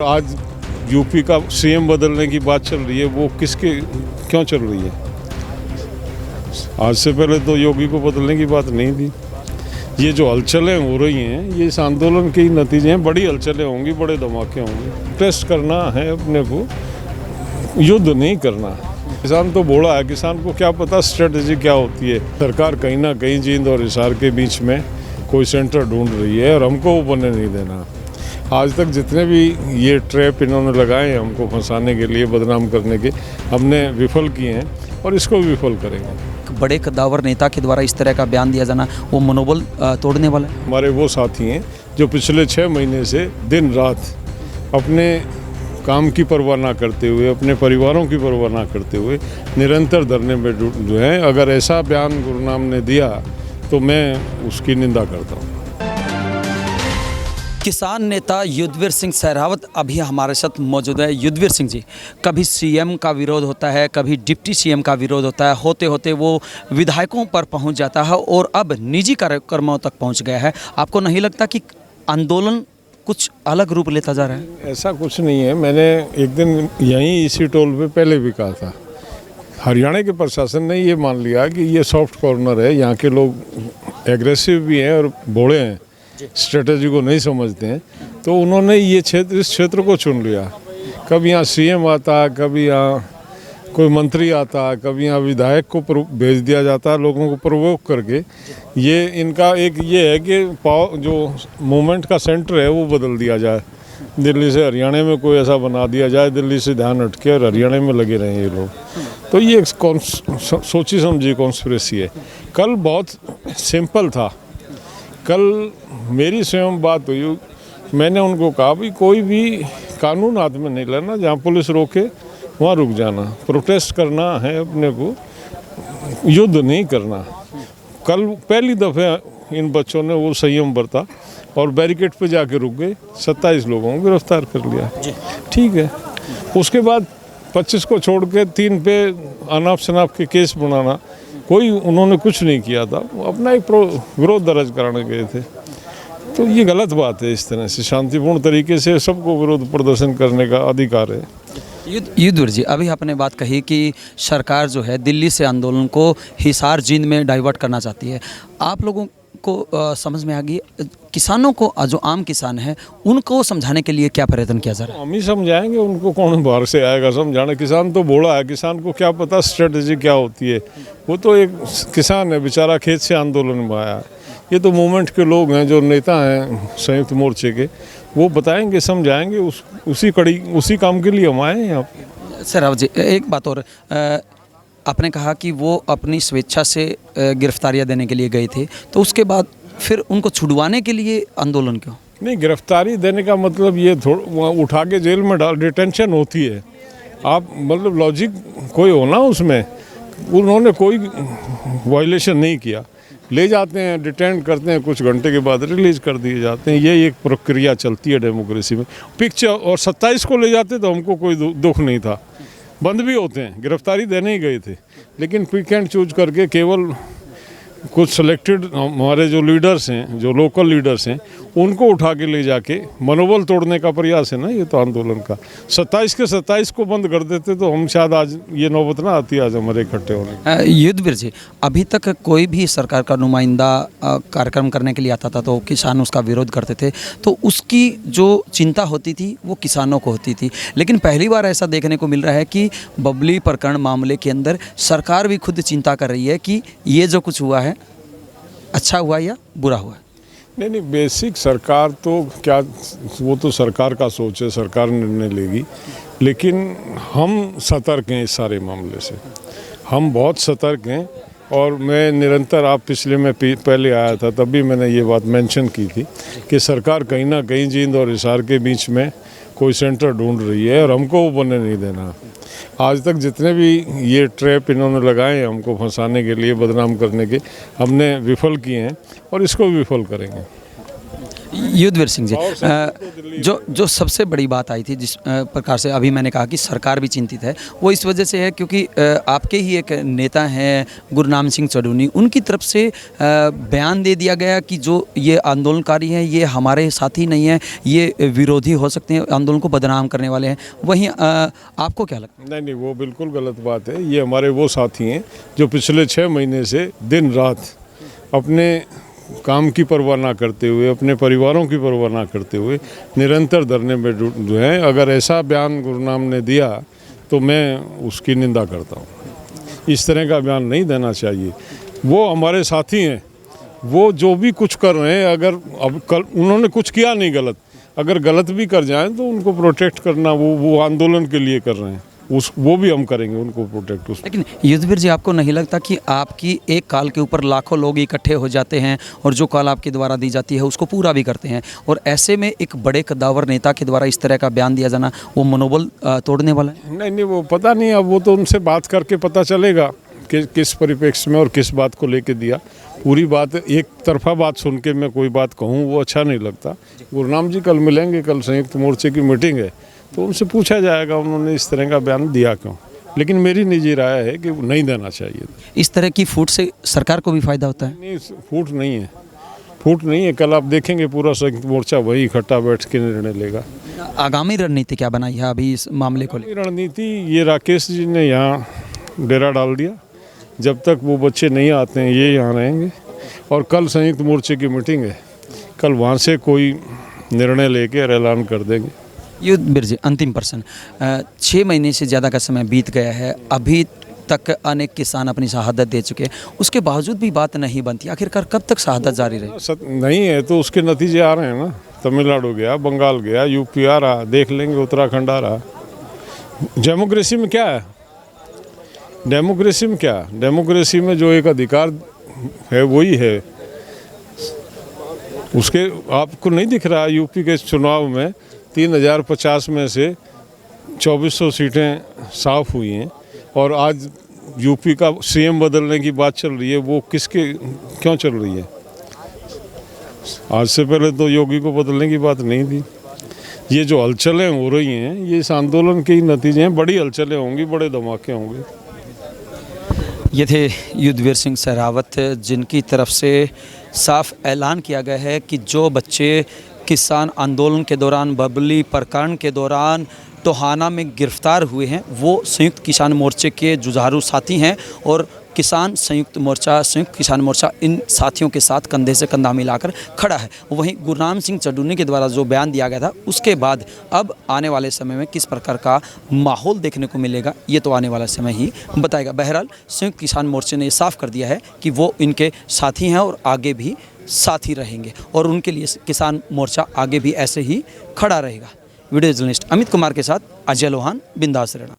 आज यूपी का सीएम बदलने की बात चल रही है, वो किसके क्यों चल रही है? आज से पहले तो योगी को बदलने की बात नहीं थी। ये जो हलचलें हो रही हैं, ये इस आंदोलन के ही नतीजे हैं। बड़ी हलचलें होंगी, बड़े धमाके होंगे। टेस्ट करना है अपने को, युद्ध नहीं करना। किसान तो बोला है, किसान को क्या पता स्ट्रेटजी क्या होती है। सरकार कहीं ना कहीं जींद और हिसार के बीच में कोई सेंटर ढूंढ रही है और हमको वो बनने नहीं देना। आज तक जितने भी ये ट्रैप इन्होंने लगाए हैं हमको फंसाने के लिए, बदनाम करने के, हमने विफल किए हैं और इसको भी विफल करेंगे। बड़े कद्दावर नेता के द्वारा इस तरह का बयान दिया जाना वो मनोबल तोड़ने वाला है। हमारे वो साथी हैं जो पिछले 6 महीने से दिन रात अपने काम की परवाह ना करते हुए, अपने परिवारों की परवाह ना करते हुए निरंतर धरने में जो हैं। अगर ऐसा बयान गुरुनाम ने दिया तो मैं उसकी निंदा करता हूँ। किसान नेता युद्धवीर सिंह सहरावत अभी हमारे साथ मौजूद है। युद्धवीर सिंह जी, कभी सीएम का विरोध होता है, कभी डिप्टी सीएम का विरोध होता है, होते होते वो विधायकों पर पहुंच जाता है और अब निजी कार्यक्रमों तक पहुंच गया है। आपको नहीं लगता कि आंदोलन कुछ अलग रूप लेता जा रहा है? ऐसा कुछ नहीं है। मैंने एक दिन यहीं इसी टोल पे पहले भी कहा था, हरियाणा के प्रशासन ने ये मान लिया कि ये सॉफ्ट कॉर्नर है, यहाँ के लोग एग्रेसिव भी हैं और भोले हैं, स्ट्रेटजी को नहीं समझते हैं, तो उन्होंने ये क्षेत्र, इस क्षेत्र को चुन लिया। कभी यहाँ सीएम आता, कभी यहाँ कोई मंत्री आता, कभी यहाँ विधायक को भेज दिया जाता है लोगों को प्रोवोक करके। ये इनका एक ये है कि जो मूवमेंट का सेंटर है वो बदल दिया जाए, दिल्ली से हरियाणा में कोई ऐसा बना दिया जाए, दिल्ली से ध्यान हटके और हरियाणा में लगे रहे ये लोग। तो ये एक सोची समझी कॉन्स्पिरेसी है। कल बहुत सिंपल था। कल मेरी स्वयं बात हुई, मैंने उनको कहा भी कोई भी कानून हाथ में नहीं लेना, जहाँ पुलिस रोके वहाँ रुक जाना, प्रोटेस्ट करना है अपने को, युद्ध नहीं करना। कल पहली दफ़े इन बच्चों ने वो संयम बरता और बैरिकेड पे जाके रुक गए। 27 लोगों को गिरफ्तार कर लिया, ठीक है। उसके बाद 25 को छोड़ के 3 पे अनाप शनाप के केस बनाना, कोई उन्होंने कुछ नहीं किया था, अपना एक विरोध दर्ज कराने गए थे। तो ये गलत बात है। इस तरह से शांतिपूर्ण तरीके से सबको विरोध प्रदर्शन करने का अधिकार है। युद्धवीर जी, अभी आपने बात कही कि सरकार जो है दिल्ली से आंदोलन को हिसार जींद में डाइवर्ट करना चाहती है। आप लोगों को समझ में आ गई, किसानों को, जो आम किसान है, उनको समझाने के लिए क्या प्रयत्न किया जा रहा है? हम ही समझाएंगे उनको, कौन बाहर से आएगा समझाने। किसान तो बोला है, किसान को क्या पता स्ट्रेटजी क्या होती है। वो तो एक किसान है बेचारा, खेत से आंदोलन में आया है। ये तो मूवमेंट के लोग हैं, जो नेता हैं संयुक्त मोर्चे के, वो बताएंगे, समझाएंगे। उसी काम के लिए हम आए हैं यहाँ पे। सर जी, एक बात और, आपने कहा कि वो अपनी स्वेच्छा से गिरफ्तारियां देने के लिए गए थे, तो उसके बाद फिर उनको छुड़वाने के लिए आंदोलन क्यों? नहीं, गिरफ्तारी देने का मतलब ये थोड़ा उठा के जेल में डाल, डिटेंशन होती है। आप मतलब लॉजिक कोई हो ना उसमें, उन्होंने कोई वायलेशन नहीं किया, ले जाते हैं, डिटेंड करते हैं, कुछ घंटे के बाद रिलीज कर दिए जाते हैं। ये एक प्रक्रिया चलती है डेमोक्रेसी में। पिक्चर और 27 को ले जाते तो हमको कोई दुख नहीं था। बंद भी होते हैं, गिरफ्तारी देने ही गए थे, लेकिन पिक एंड चूज करके केवल कुछ सिलेक्टेड हमारे जो लीडर्स हैं, जो लोकल लीडर्स हैं, उनको उठा के ले जाके मनोबल तोड़ने का प्रयास है ना ये तो आंदोलन का। 27 के 27 को बंद कर देते तो हम शायद आज ये नौबत ना आती आज हमारे इकट्ठे होने। युद्धवीर जी, अभी तक कोई भी सरकार का नुमाइंदा कार्यक्रम करने के लिए आता था तो किसान उसका विरोध करते थे, तो उसकी जो चिंता होती थी वो किसानों को होती थी। लेकिन पहली बार ऐसा देखने को मिल रहा है कि बबली प्रकरण मामले के अंदर सरकार भी खुद चिंता कर रही है कि ये जो कुछ हुआ है अच्छा हुआ या बुरा हुआ। नहीं, बेसिक सरकार तो क्या, वो तो सरकार का सोच है, सरकार निर्णय लेगी। लेकिन हम सतर्क हैं इस सारे मामले से, हम बहुत सतर्क हैं। और मैं निरंतर, आप पिछले में पहले आया था तब भी मैंने ये बात मेंशन की थी कि सरकार कहीं ना कहीं जींद और हिसार के बीच में कोई सेंटर ढूंढ रही है और हमको वो बनने नहीं देना। आज तक जितने भी ये ट्रैप इन्होंने लगाए हैं हमको फंसाने के लिए, बदनाम करने के, हमने विफल किए हैं और इसको भी विफल करेंगे। युद्धवीर सिंह जी, जो सबसे बड़ी बात आई थी जिस प्रकार से अभी मैंने कहा कि सरकार भी चिंतित है, वो इस वजह से है क्योंकि आपके ही एक नेता हैं गुरनाम सिंह चढ़ूनी, उनकी तरफ से बयान दे दिया गया कि जो ये आंदोलनकारी हैं ये हमारे साथी नहीं हैं, ये विरोधी हो सकते हैं, आंदोलन को बदनाम करने वाले हैं। वहीं आपको क्या लगता है? नहीं, वो बिल्कुल गलत बात है। ये हमारे वो साथी हैं जो पिछले 6 महीने से दिन रात अपने काम की परवाह ना करते हुए, अपने परिवारों की परवाह ना करते हुए निरंतर धरने में जो हैं। अगर ऐसा बयान गुरनाम ने दिया तो मैं उसकी निंदा करता हूँ। इस तरह का बयान नहीं देना चाहिए। वो हमारे साथी हैं, वो जो भी कुछ कर रहे हैं, अगर अब कल उन्होंने कुछ किया नहीं गलत, अगर गलत भी कर जाएं तो उनको प्रोटेक्ट करना वो आंदोलन के लिए कर रहे हैं, वो भी हम करेंगे उनको प्रोटेक्ट। लेकिन युद्धवीर जी, आपको नहीं लगता कि आपकी एक कॉल के ऊपर लाखों लोग इकट्ठे हो जाते हैं और जो कॉल आपके द्वारा दी जाती है उसको पूरा भी करते हैं, और ऐसे में एक बड़े कद्दावर नेता के द्वारा इस तरह का बयान दिया जाना वो मनोबल तोड़ने वाला है? नहीं, वो पता नहीं, अब वो तो उनसे बात करके पता चलेगा कि किस परिप्रेक्ष्य में और किस बात को लेके दिया। पूरी बात एक तरफा बात सुन के मैं कोई बात कहूँ वो अच्छा नहीं लगता। गुरनाम जी कल मिलेंगे, कल संयुक्त मोर्चे की मीटिंग है, तो उनसे पूछा जाएगा उन्होंने इस तरह का बयान दिया क्यों। लेकिन मेरी निजी राय है कि नहीं देना चाहिए। इस तरह की फूट से सरकार को भी फायदा होता है? नहीं, फूट नहीं है। कल आप देखेंगे पूरा संयुक्त मोर्चा वही इकट्ठा बैठ के निर्णय लेगा। आगामी रणनीति क्या बनाई है अभी इस मामले को लेकर? रणनीति ये राकेश जी ने यहाँ डेरा डाल दिया, जब तक वो बच्चे नहीं आते हैं ये यहाँ रहेंगे, और कल संयुक्त मोर्चे की मीटिंग है, कल वहाँ से कोई निर्णय लेके ऐलान कर देंगे। युद्धवीर जी, अंतिम प्रश्न, 6 महीने से ज़्यादा का समय बीत गया है, अभी तक अनेक किसान अपनी शहादत दे चुके हैं, उसके बावजूद भी बात नहीं बनती, आखिरकार कब तक शहादत जारी रही? नहीं है तो उसके नतीजे आ रहे हैं ना। तमिलनाडु गया, बंगाल गया, यूपी आ रहा, देख लेंगे उत्तराखंड आ रहा। डेमोक्रेसी में क्या है? डेमोक्रेसी में जो एक अधिकार है वही है। उसके आपको नहीं दिख रहा? यूपी के चुनाव में 3050 में से 2400 सीटें साफ हुई हैं, और आज यूपी का सीएम बदलने की बात चल रही है। वो क्यों चल रही है? आज से पहले तो योगी को बदलने की बात नहीं थी। ये जो हलचलें हो रही हैं ये इस आंदोलन के ही नतीजे हैं। बड़ी हलचलें होंगी, बड़े धमाके होंगे। ये थे युद्धवीर सिंह सहरावत, जिनकी तरफ से साफ ऐलान किया गया है कि जो बच्चे किसान आंदोलन के दौरान, बबली प्रकरण के दौरान टोहाना में गिरफ्तार हुए हैं, वो संयुक्त किसान मोर्चे के जुझारू साथी हैं, और संयुक्त किसान मोर्चा इन साथियों के साथ कंधे से कंधा मिलाकर खड़ा है। वहीं गुरनाम सिंह चढ़ूनी के द्वारा जो बयान दिया गया था उसके बाद अब आने वाले समय में किस प्रकार का माहौल देखने को मिलेगा ये तो आने वाला समय ही बताएगा। बहरहाल संयुक्त किसान मोर्चे ने साफ कर दिया है कि वो इनके साथी हैं और आगे भी साथी रहेंगे, और उनके लिए किसान मोर्चा आगे भी ऐसे ही खड़ा रहेगा। वीडियो जर्नलिस्ट अमित कुमार के साथ अजय लोहान, बिंदास रहना।